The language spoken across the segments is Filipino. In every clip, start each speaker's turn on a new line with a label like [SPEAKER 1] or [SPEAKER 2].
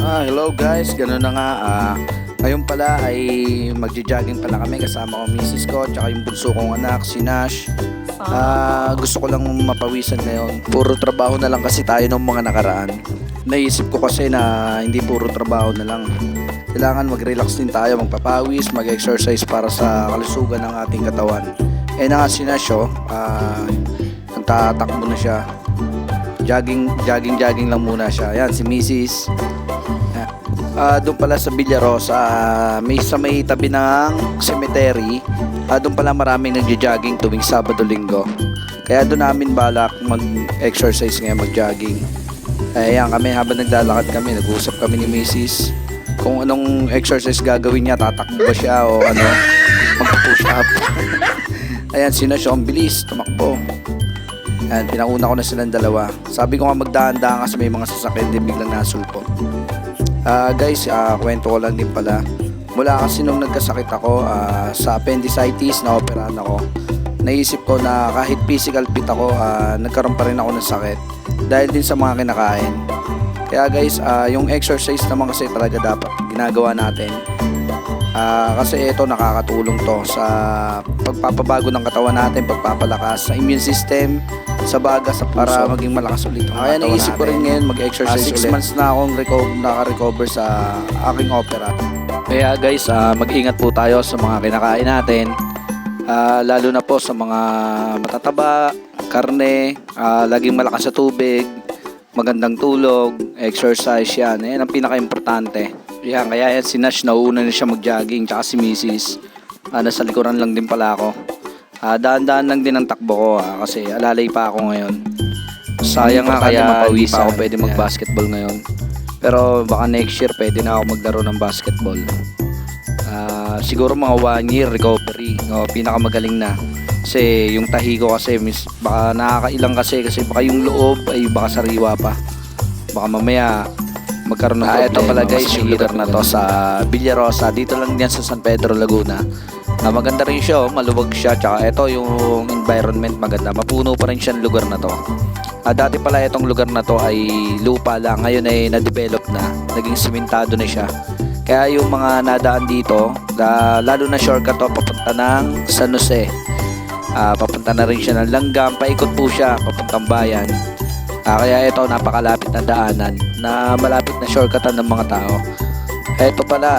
[SPEAKER 1] Hello guys, gano'n na nga. Ngayon pala ay magja-jogging pala kami kasama ko misis ko tsaka yung bunso kong anak, si Nash. Gusto ko lang mapawisan ngayon. Puro trabaho na lang kasi tayo ng mga nakaraan. Naisip ko kasi na hindi puro trabaho na lang. Kailangan mag-relax din tayo, magpapawis, mag-exercise para sa kalusugan ng ating katawan. Na nga si Nash, nagtatakbo na siya. Jogging lang muna siya. Yan, si Mrs. Doon pala sa Villarosa, may tabi ng cemetery. Doon pala maraming nagja-jogging tuwing Sabado-Linggo. Kaya doon namin balak mag-exercise ngayon, mag-jogging. Ayan kami, habang naglalakad kami, nag-uusap kami ni Mrs. kung anong exercise gagawin niya, tatakbo ba siya o ano, mag-push up. Ayan, sino siya, ang bilis, tumakbo. Ayan, pinakuna ko na silang dalawa. Sabi ko nga magdahan-dahan kasi may mga sasakyan din biglang nasulpo. Guys, kwento ko lang din pala. Mula kasi nung nagkasakit ako sa appendicitis, na operahan ako. Naisip ko na kahit physical fit ako, nagkaroon pa rin ako ng sakit dahil din sa mga kinakain. Kaya guys, yung exercise naman kasi talaga dapat ginagawa natin. Kasi ito nakakatulong to sa pagpapabago ng katawan natin, pagpapalakas sa immune system, sa baga para maging malakas ulit. Kaya naisip ko rin ngayon mag-exercise 6 months na akong naka-recover sa aking opera. Kaya guys, mag-ingat po tayo sa mga kinakain natin, lalo na po sa mga matataba, karne, laging malakas sa tubig, magandang tulog, exercise, yan ang pinaka-importante. Yan, kaya yan si Nash, nauuna na siya mag-jogging, tsaka si Mrs. Nasa likuran lang din pala ako. Daan-daan lang din ang takbo ko kasi alalay pa ako ngayon. Sayang nga kaya hindi pa ako pwede mag-basketball ngayon. Pero baka next year pwede na ako maglaro ng basketball. Siguro mga 1 year recovery, pinakamagaling na. Kasi yung tahi ko kasi baka nakakailang kasi baka yung loob ay baka sariwa pa. Baka mamaya magkaroon ng problema. Ito pala guys, yung lugar na to sa Villarosa, dito lang yan sa San Pedro, Laguna. Maganda rin siya, maluwag siya, tsaka ito yung environment maganda, mapuno pa rin siya ang lugar na to. Dati pala itong lugar na to ay lupa lang, ngayon ay na-develop na, naging simentado na siya. Kaya yung mga nadaan dito, lalo na shortcut to papunta ng San Jose, papunta na rin siya ng Langgam, paikot po siya papuntang bayan. Kaya ito napakalapit na daanan na malapit na shortcutan ng mga tao. Ito pala,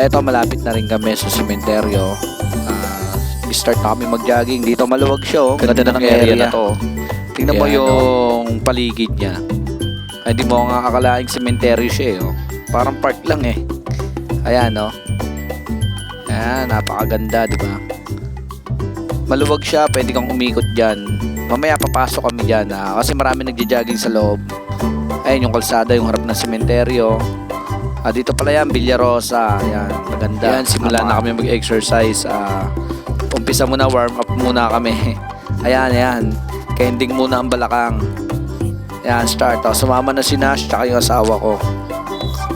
[SPEAKER 1] ito malapit na rin kami sa sementeryo. Start na kami mag-jogging. Dito maluwag siya, ganda ng area na to. Tingnan mo yung paligid niya. Hindi mo nga akalaing sementeryo siya Parang park lang Ayan Ayan, napakaganda, di ba? Maluwag siya, pwede kang umikot dyan. Mamaya papasok kami dyan kasi marami nagja-jogging sa loob. Ayun yung kalsada, yung harap ng sementeryo. Dito pala yan, Villarosa. Ayan, maganda. Ayan, simula na kami mag-exercise. Umpisa muna, warm up muna kami. Ayan. Kending muna ang balakang. Ayan, start. Sumama na si Nash tsaka yung asawa ko.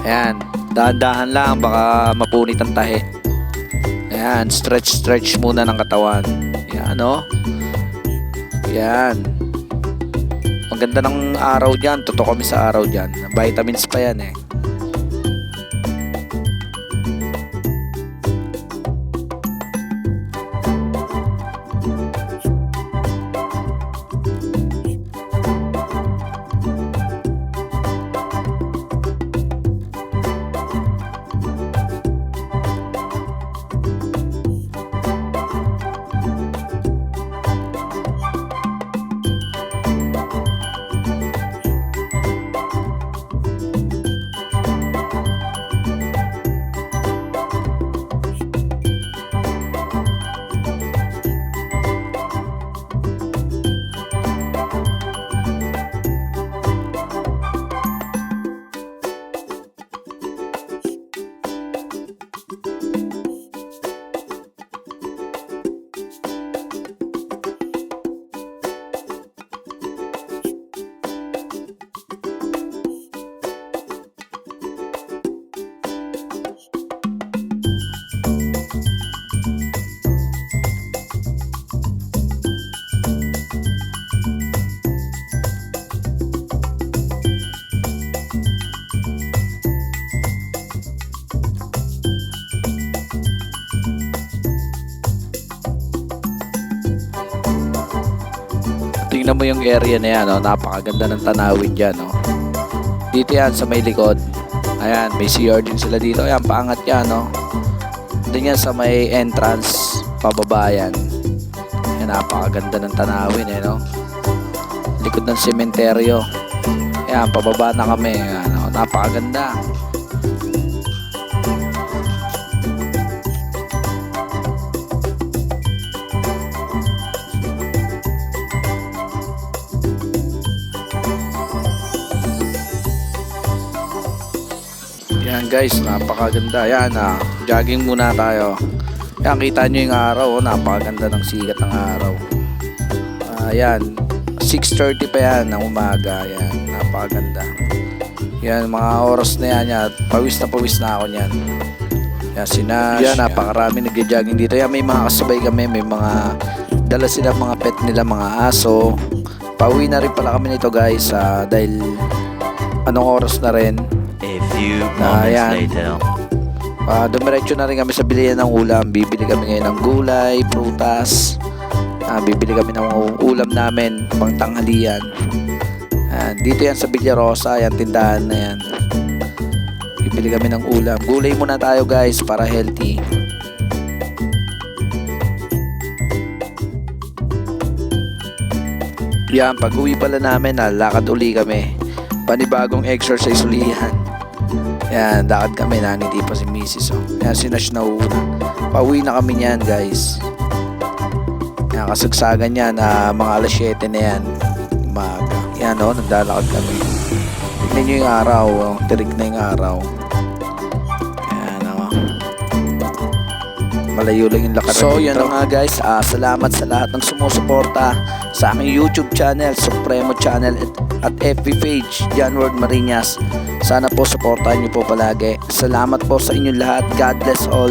[SPEAKER 1] Ayan, dahan-dahan lang, baka mapunit ang tahi. Ayan, stretch muna ng katawan. Ayan, Yan. Ang ganda ng araw dyan. Totoo kami sa araw dyan. Vitamins pa yan Tignan mo yung area na yan, oh. Napakaganda ng tanawin dyan, oh. Dito yan sa may likod. Ayan, may CR din sila dito. Ayan, paangat yan, oh. Doon yan sa may entrance, pababa yan. Ayan, napakaganda ng tanawin, eh, no? Likod ng sementeryo. Ayan, pababa na kami. Ayan, oh. Napakaganda. Yan guys, napakaganda. Yan, jogging muna tayo. Yan, kita nyo yung araw, oh. Napakaganda ng sikat ng araw. Yan, 6:30 pa yan ng umaga. Yan, napakaganda. Yan, mga oras na yan. Pawis na ako yan. Yan, Nash. Yan, napakarami nagja-jogging dito. Yan, may mga kasabay kami. May mga dala sila mga pet nila, mga aso. Pauwi na rin pala kami nito guys, dahil anong oras na rin.
[SPEAKER 2] A few moments later.
[SPEAKER 1] Dumiretso na rin kami sa bilihan ng ulam. Bibili kami ngayon ng gulay, prutas. Bibili kami ng ulam namin pang tanghalian. Dito yan sa Villarosa, yan tindahan na yan. Bibili kami ng ulam. Gulay muna tayo guys para healthy. Yan, pag uwi pala namin, lakad uli kami. Panibagong exercise ulihan. Yan, lakad kami, nangiti pa si Mrs. Oh. Yan, si Nash na una. Pauwi na kami niyan guys. Yan, kasagsagan yan, mga alas 7 na yan. Umaga. Yan, oh, naglalakad kami. Tignan nyo yung araw, oh. Tirik na yung araw. Yan, oh. Malayo lang yung lakad. So, yan nga guys. Salamat sa lahat ng sumusuporta sa aking YouTube channel, Supremo Channel, at FB page, John Ward Marinas. Sana po supportahan niyo po palagi. Salamat po sa inyong lahat. God bless all.